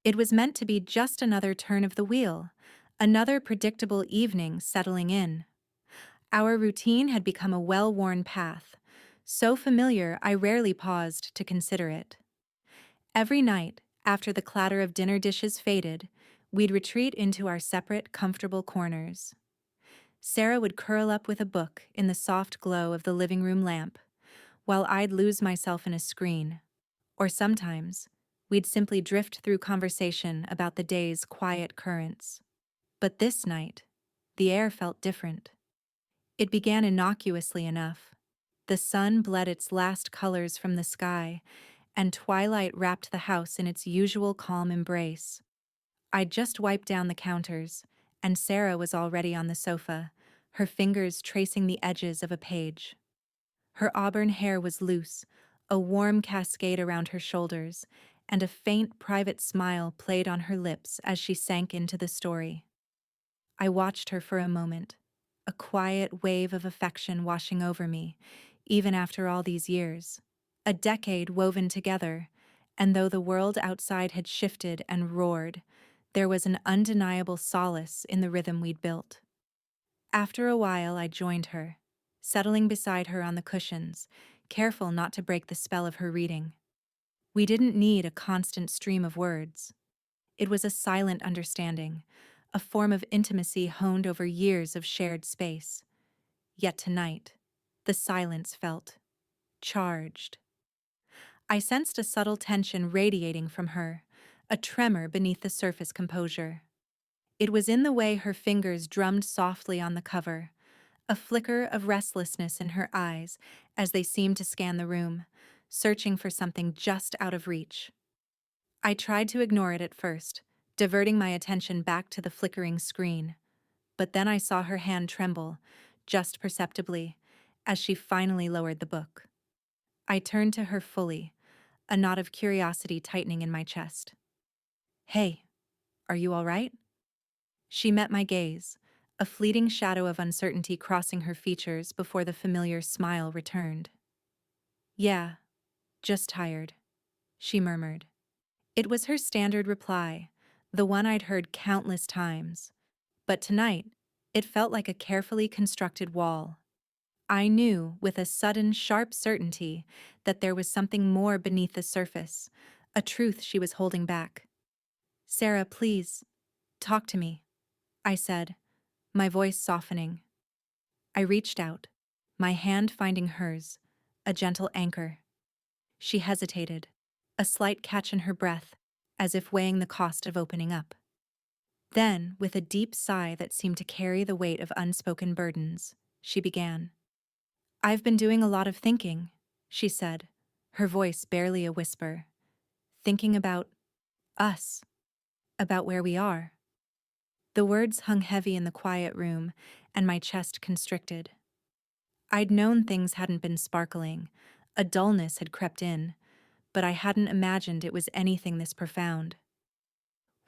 It was meant to be just another turn of the wheel, another predictable evening settling in. Our routine had become a well-worn path, so familiar I rarely paused to consider it. Every night, after the clatter of dinner dishes faded, we'd retreat into our separate, comfortable corners. Sarah would curl up with a book in the soft glow of the living room lamp, while I'd lose myself in a screen. Or sometimes, we'd simply drift through conversation about the day's quiet currents. But this night, the air felt different. It began innocuously enough. The sun bled its last colors from the sky, and twilight wrapped the house in its usual calm embrace. I'd just wiped down the counters, and Sarah was already on the sofa, her fingers tracing the edges of a page. Her auburn hair was loose, a warm cascade around her shoulders, and a faint private smile played on her lips as she sank into the story. I watched her for a moment, a quiet wave of affection washing over me, even after all these years. A decade woven together, and though the world outside had shifted and roared, there was an undeniable solace in the rhythm we'd built. After a while, I joined her, settling beside her on the cushions, careful not to break the spell of her reading. We didn't need a constant stream of words. It was a silent understanding, a form of intimacy honed over years of shared space. Yet tonight, the silence felt charged. I sensed a subtle tension radiating from her, a tremor beneath the surface composure. It was in the way her fingers drummed softly on the cover, a flicker of restlessness in her eyes as they seemed to scan the room, searching for something just out of reach. I tried to ignore it at first, diverting my attention back to the flickering screen. But then I saw her hand tremble, just perceptibly, as she finally lowered the book. I turned to her fully, a knot of curiosity tightening in my chest. "Hey, are you all right?" She met my gaze, a fleeting shadow of uncertainty crossing her features before the familiar smile returned. "Yeah, just tired," she murmured. It was her standard reply, the one I'd heard countless times. But tonight, it felt like a carefully constructed wall. I knew, with a sudden, sharp certainty, that there was something more beneath the surface, a truth she was holding back. "Sarah, please, talk to me," I said, my voice softening. I reached out, my hand finding hers, a gentle anchor. She hesitated, a slight catch in her breath, as if weighing the cost of opening up. Then, with a deep sigh that seemed to carry the weight of unspoken burdens, she began. "I've been doing a lot of thinking," she said, her voice barely a whisper. "Thinking about us, about where we are." The words hung heavy in the quiet room, and my chest constricted. I'd known things hadn't been sparkling, a dullness had crept in, but I hadn't imagined it was anything this profound.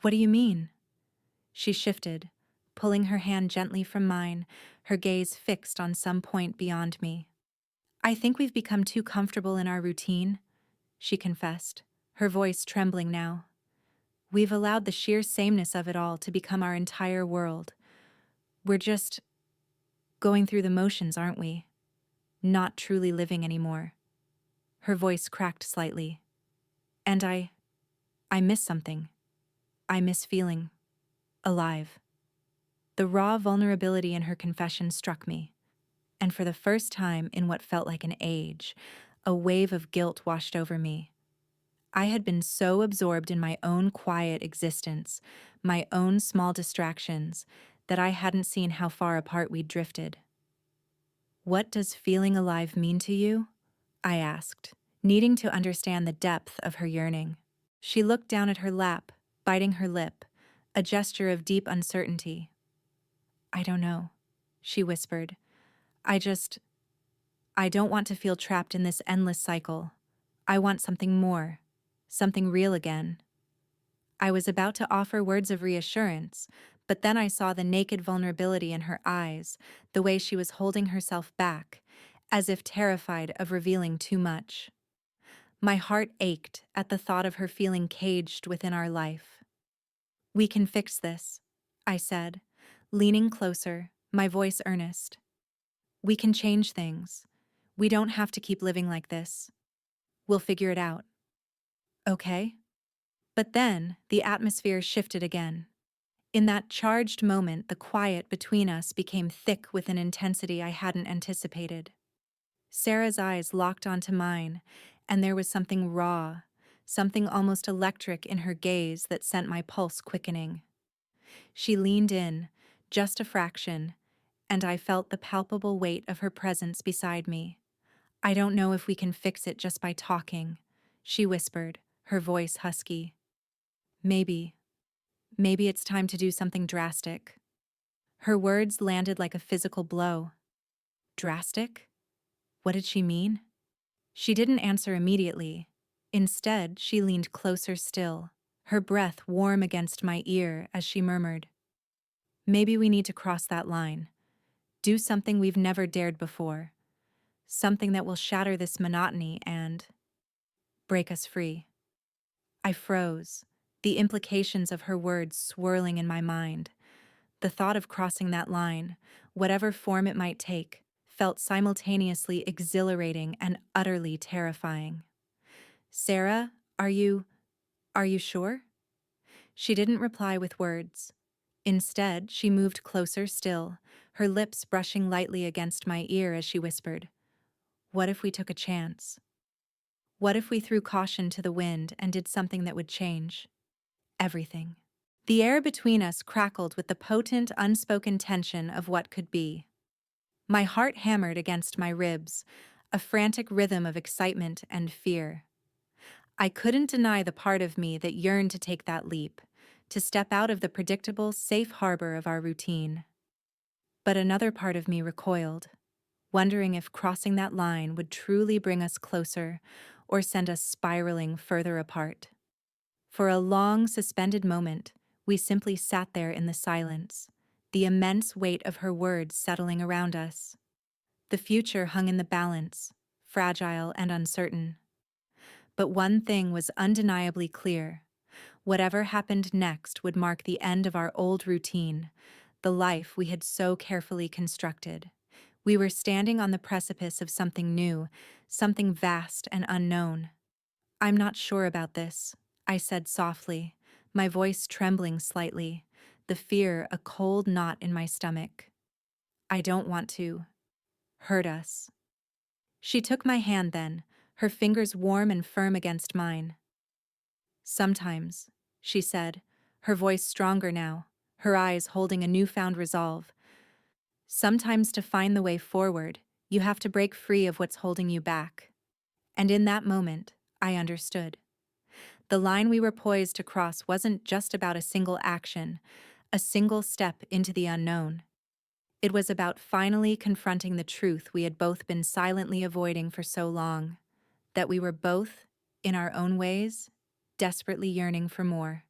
"What do you mean?" She shifted, pulling her hand gently from mine, her gaze fixed on some point beyond me. "I think we've become too comfortable in our routine," she confessed, her voice trembling now. "We've allowed the sheer sameness of it all to become our entire world. We're just going through the motions, aren't we? Not truly living anymore." Her voice cracked slightly. "And I miss something. I miss feeling alive." The raw vulnerability in her confession struck me, and for the first time in what felt like an age, a wave of guilt washed over me. I had been so absorbed in my own quiet existence, my own small distractions, that I hadn't seen how far apart we'd drifted. "What does feeling alive mean to you?" I asked, needing to understand the depth of her yearning. She looked down at her lap, biting her lip, a gesture of deep uncertainty. "I don't know," she whispered. I don't want to feel trapped in this endless cycle. I want something more, something real again." I was about to offer words of reassurance, but then I saw the naked vulnerability in her eyes, the way she was holding herself back, as if terrified of revealing too much. My heart ached at the thought of her feeling caged within our life. We can fix this, I said, leaning closer, my voice earnest. We can change things. We don't have to keep living like this. We'll figure it out. Okay? But then, the atmosphere shifted again. In that charged moment, the quiet between us became thick with an intensity I hadn't anticipated. Sarah's eyes locked onto mine, and there was something raw, something almost electric in her gaze that sent my pulse quickening. She leaned in, just a fraction, and I felt the palpable weight of her presence beside me. I don't know if we can fix it just by talking, she whispered, her voice husky. Maybe. Maybe it's time to do something drastic. Her words landed like a physical blow. Drastic? What did she mean? She didn't answer immediately. Instead, she leaned closer still, her breath warm against my ear as she murmured, "Maybe we need to cross that line. Do something we've never dared before. Something that will shatter this monotony and break us free." I froze, the implications of her words swirling in my mind. The thought of crossing that line, whatever form it might take, felt simultaneously exhilarating and utterly terrifying. "Sarah, are you sure?" She didn't reply with words. Instead, she moved closer still, her lips brushing lightly against my ear as she whispered, "What if we took a chance? What if we threw caution to the wind and did something that would change everything?" The air between us crackled with the potent, unspoken tension of what could be. My heart hammered against my ribs, a frantic rhythm of excitement and fear. I couldn't deny the part of me that yearned to take that leap, to step out of the predictable, safe harbor of our routine. But another part of me recoiled, wondering if crossing that line would truly bring us closer or send us spiraling further apart. For a long, suspended moment, we simply sat there in the silence, the immense weight of her words settling around us. The future hung in the balance, fragile and uncertain. But one thing was undeniably clear. Whatever happened next would mark the end of our old routine, the life we had so carefully constructed. We were standing on the precipice of something new, something vast and unknown. "I'm not sure about this," I said softly, my voice trembling slightly, the fear a cold knot in my stomach. "I don't want to hurt us." She took my hand then, her fingers warm and firm against mine. "Sometimes," she said, her voice stronger now, her eyes holding a newfound resolve. "Sometimes to find the way forward, you have to break free of what's holding you back." And in that moment, I understood. The line we were poised to cross wasn't just about a single action, a single step into the unknown. It was about finally confronting the truth we had both been silently avoiding for so long, that we were both, in our own ways, desperately yearning for more.